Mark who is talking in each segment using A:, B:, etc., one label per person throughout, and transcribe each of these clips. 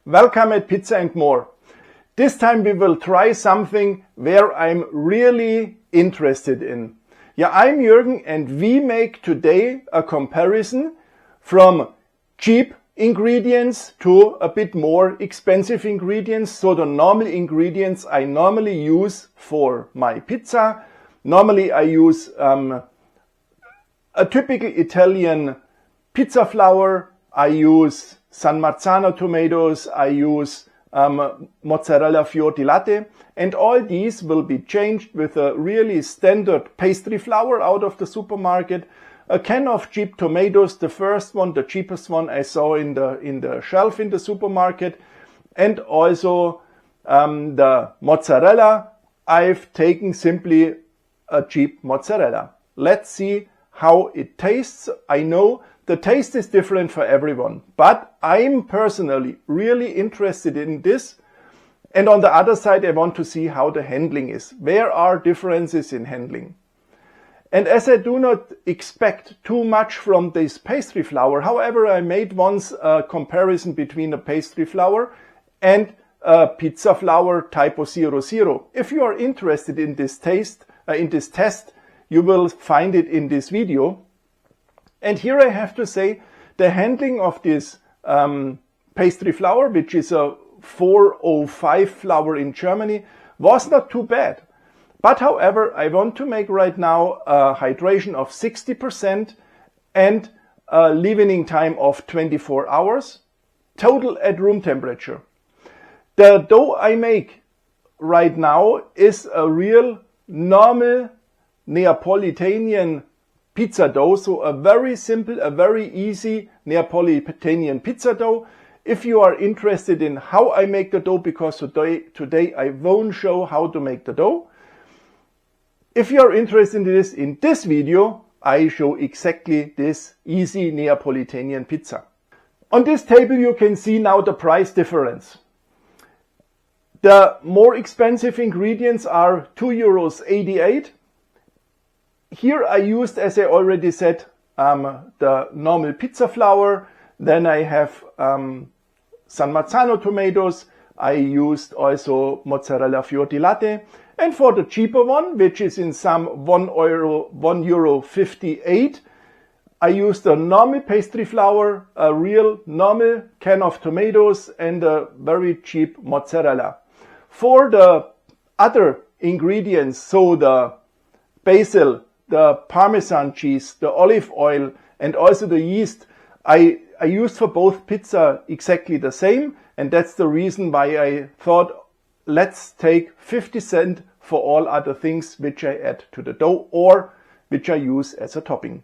A: Welcome at Pizza and More. This time we will try something where I'm really interested in. Yeah, I'm Jürgen and we make today a comparison from cheap ingredients to a bit more expensive ingredients. So the normal ingredients I normally use for my pizza. Normally I use a typical Italian pizza flour. I use San Marzano tomatoes, I use mozzarella fior di latte, and all these will be changed with a really standard pastry flour out of the supermarket, a can of cheap tomatoes, the first one, the cheapest one I saw in the shelf in the supermarket, and also the mozzarella. I've taken simply a cheap mozzarella. Let's see how it tastes. I know the taste is different for everyone, but I'm personally really interested in this. And on the other side, I want to see how the handling is. Where are differences in handling? And as I do not expect too much from this pastry flour, however, I made once a comparison between a pastry flour and a pizza flour Typo 00. If you are interested in this test, you will find it in this video. And here I have to say the handling of this pastry flour, which is a 405 flour in Germany, was not too bad. But however, I want to make right now a hydration of 60% and a leavening time of 24 hours, total at room temperature. The dough I make right now is a real normal Neapolitan pizza dough, so a very simple, a very easy Neapolitan pizza dough. If you are interested in how I make the dough, because today I won't show how to make the dough. If you are interested in this video, I show exactly this easy Neapolitan pizza. On this table you can see now the price difference. The more expensive ingredients are €2.88. Here I used, as I already said, the normal pizza flour. Then I have San Marzano tomatoes. I used also mozzarella fior di latte. And for the cheaper one, which is in some €1.58, I used a normal pastry flour, a real normal can of tomatoes, and a very cheap mozzarella. For the other ingredients, so the basil, the Parmesan cheese, the olive oil, and also the yeast, I used for both pizza exactly the same. And that's the reason why I thought, let's take 50 cents for all other things which I add to the dough or which I use as a topping.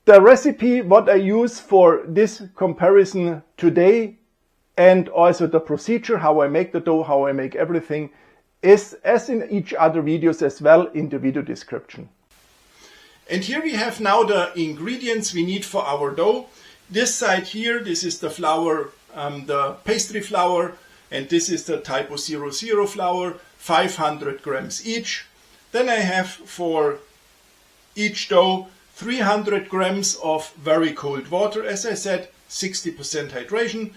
A: The recipe, what I use for this comparison today, and also the procedure, how I make the dough, how I make everything, is as in each other videos as well in the video description. And here we have now the ingredients we need for our dough. This side here, this is the flour, the pastry flour, and this is the Typo 00 flour, 500 grams each. Then I have for each dough 300 grams of very cold water, as I said, 60% hydration.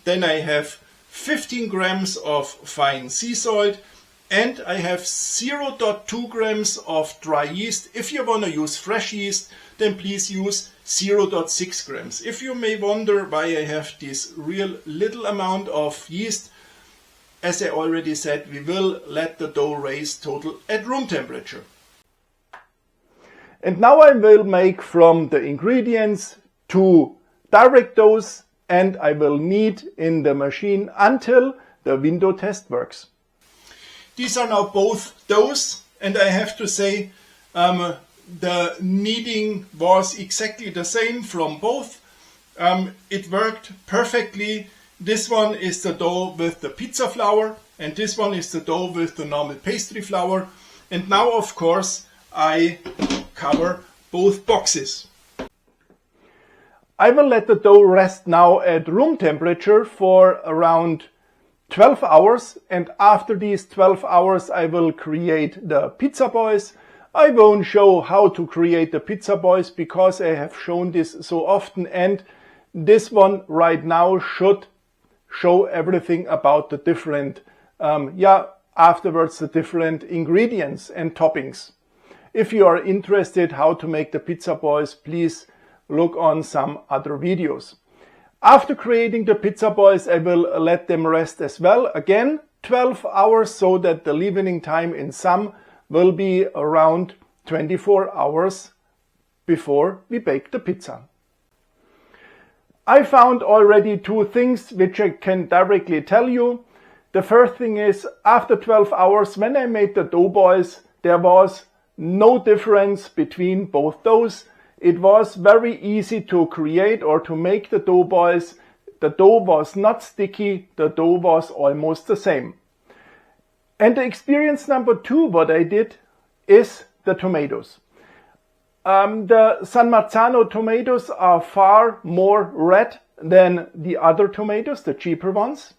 A: Then I have 15 grams of fine sea salt. And I have 0.2 grams of dry yeast. If you want to use fresh yeast, then please use 0.6 grams. If you may wonder why I have this real little amount of yeast, as I already said, we will let the dough rise total at room temperature. And now I will make from the ingredients 2 direct doughs, and I will knead in the machine until the window test works. These are now both doughs, and I have to say the kneading was exactly the same from both. It worked perfectly. This one is the dough with the pizza flour, and this one is the dough with the normal pastry flour. And now, of course, I cover both boxes. I will let the dough rest now at room temperature for around 12 hours, and after these 12 hours I will create the pizza boys. I won't show how to create the pizza boys because I have shown this so often, and this one right now should show everything about the different, afterwards the different ingredients and toppings. If you are interested how to make the pizza balls, please look on some other videos. After creating the pizza balls, I will let them rest as well. Again, 12 hours, so that the leavening time in some will be around 24 hours before we bake the pizza. I found already two things which I can directly tell you. The first thing is, after 12 hours, when I made the dough balls, there was no difference between both doughs. It was very easy to create or to make the dough balls. The dough was not sticky, the dough was almost the same. And the experience number two, what I did, is the tomatoes. The San Marzano tomatoes are far more red than the other tomatoes, the cheaper ones.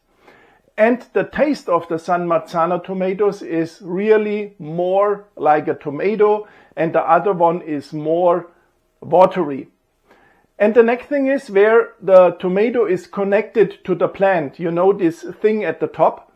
A: And the taste of the San Marzano tomatoes is really more like a tomato, and the other one is more watery. And the next thing is where the tomato is connected to the plant. You know this thing at the top?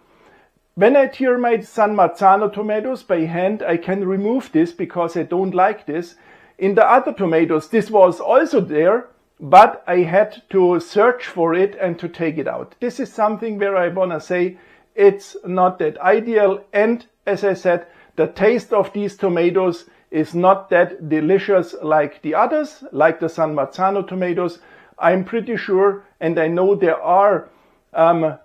A: When I tear my San Marzano tomatoes by hand, I can remove this because I don't like this. In the other tomatoes, this was also there, but I had to search for it and to take it out. This is something where I want to say it's not that ideal. And as I said, the taste of these tomatoes is not that delicious like the others, like the San Marzano tomatoes. I'm pretty sure, and I know there are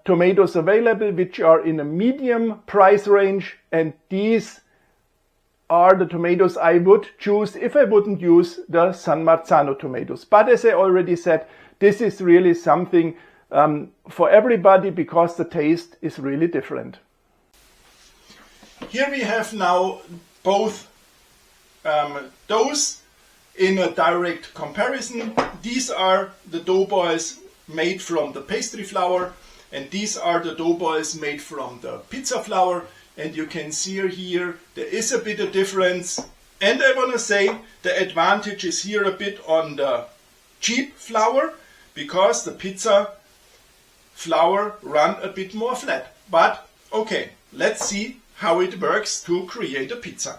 A: tomatoes available which are in a medium price range, and these are the tomatoes I would choose if I wouldn't use the San Marzano tomatoes. But as I already said, this is really something for everybody because the taste is really different. Here we have now both doughs in a direct comparison. These are the dough balls made from the pastry flour, and these are the dough balls made from the pizza flour. And you can see here there is a bit of difference. And I want to say the advantage is here a bit on the cheap flour, because the pizza flour run a bit more flat. But okay, let's see how it works to create a pizza.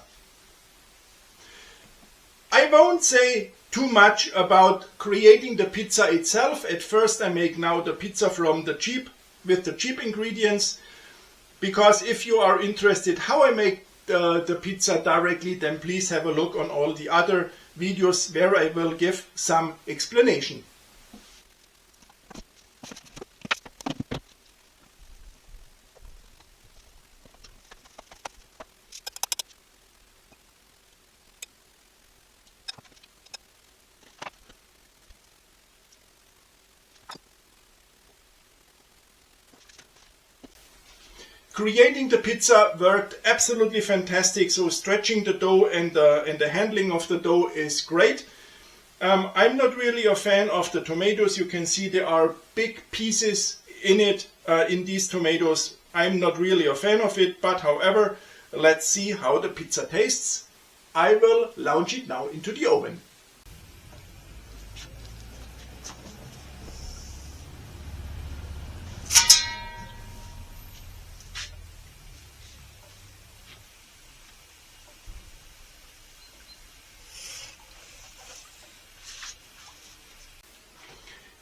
A: I won't say too much about creating the pizza itself. At first I make now the pizza from the cheap, with the cheap ingredients. Because if you are interested how I make the pizza directly, then please have a look on all the other videos where I will give some explanation. Creating the pizza worked absolutely fantastic. So stretching the dough and the handling of the dough is great. I'm not really a fan of the tomatoes. You can see there are big pieces in it, in these tomatoes. I'm not really a fan of it, but however, let's see how the pizza tastes. I will launch it now into the oven.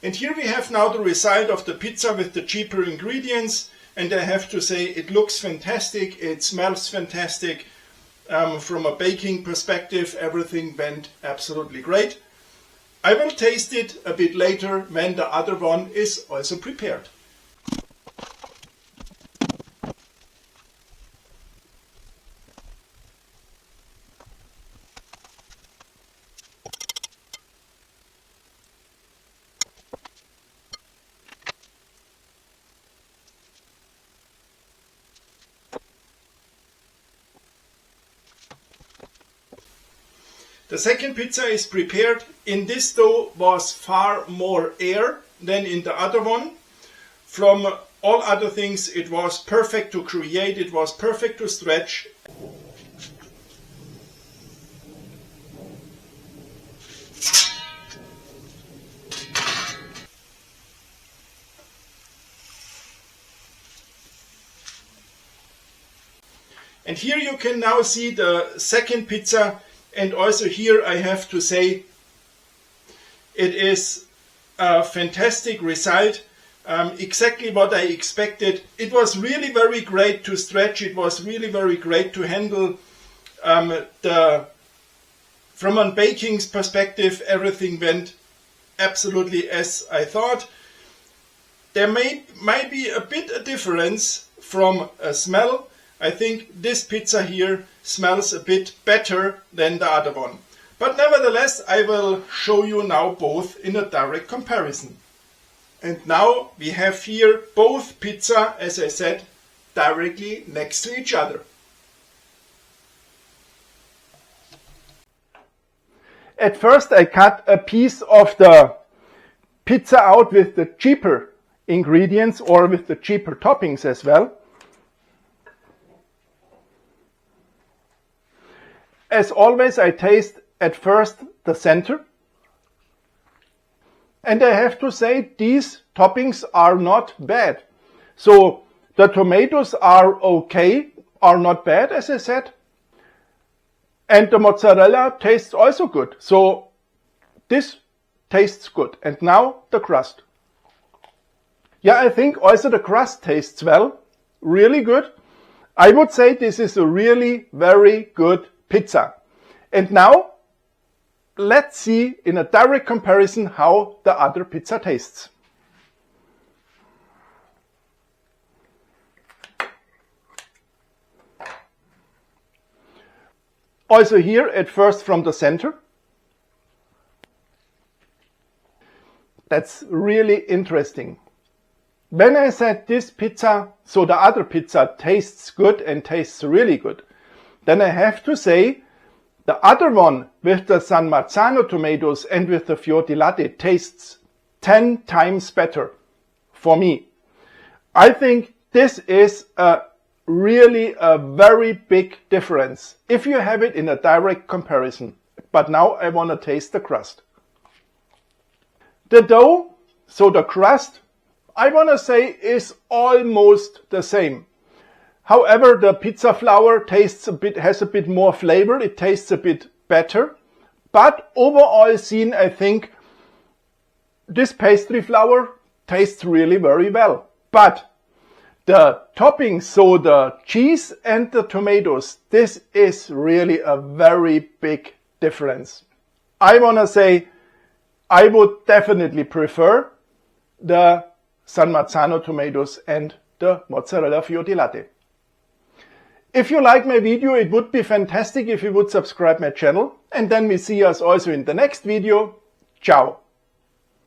A: And here we have now the result of the pizza with the cheaper ingredients, and I have to say it looks fantastic, it smells fantastic. From a baking perspective, everything went absolutely great. I will taste it a bit later when the other one is also prepared. The second pizza is prepared. In this dough was far more air than in the other one. From all other things, it was perfect to create, it was perfect to stretch. And here you can now see the second pizza, and also here I have to say it is a fantastic result. Exactly what I expected. It was really very great to stretch. It was really very great to handle. From a baking's perspective, everything went absolutely as I thought. There might be a bit of difference from a smell. I think this pizza here smells a bit better than the other one. But nevertheless, I will show you now both in a direct comparison. And now we have here both pizza, as I said, directly next to each other. At first I cut a piece of the pizza out with the cheaper ingredients or with the cheaper toppings as well. As always, I taste at first the center. And I have to say, these toppings are not bad. So the tomatoes are okay, are not bad, as I said. And the mozzarella tastes also good. So this tastes good. And now the crust. Yeah, I think also the crust tastes well. Really good. I would say this is a really very good pizza. And now let's see in a direct comparison how the other pizza tastes. Also here at first from the center. That's really interesting. When I said this pizza, so the other pizza tastes good and tastes really good, then I have to say the other one with the San Marzano tomatoes and with the fior di latte tastes 10 times better for me. I think this is really a very big difference if you have it in a direct comparison. But now I want to taste the crust. The dough, so the crust, I want to say is almost the same. However, the pizza flour has a bit more flavor. It tastes a bit better. But overall seen, I think this pastry flour tastes really very well. But the toppings, so the cheese and the tomatoes, this is really a very big difference. I want to say I would definitely prefer the San Marzano tomatoes and the mozzarella fior di latte. If you like my video, it would be fantastic if you would subscribe my channel, and then we see us also in the next video. Ciao!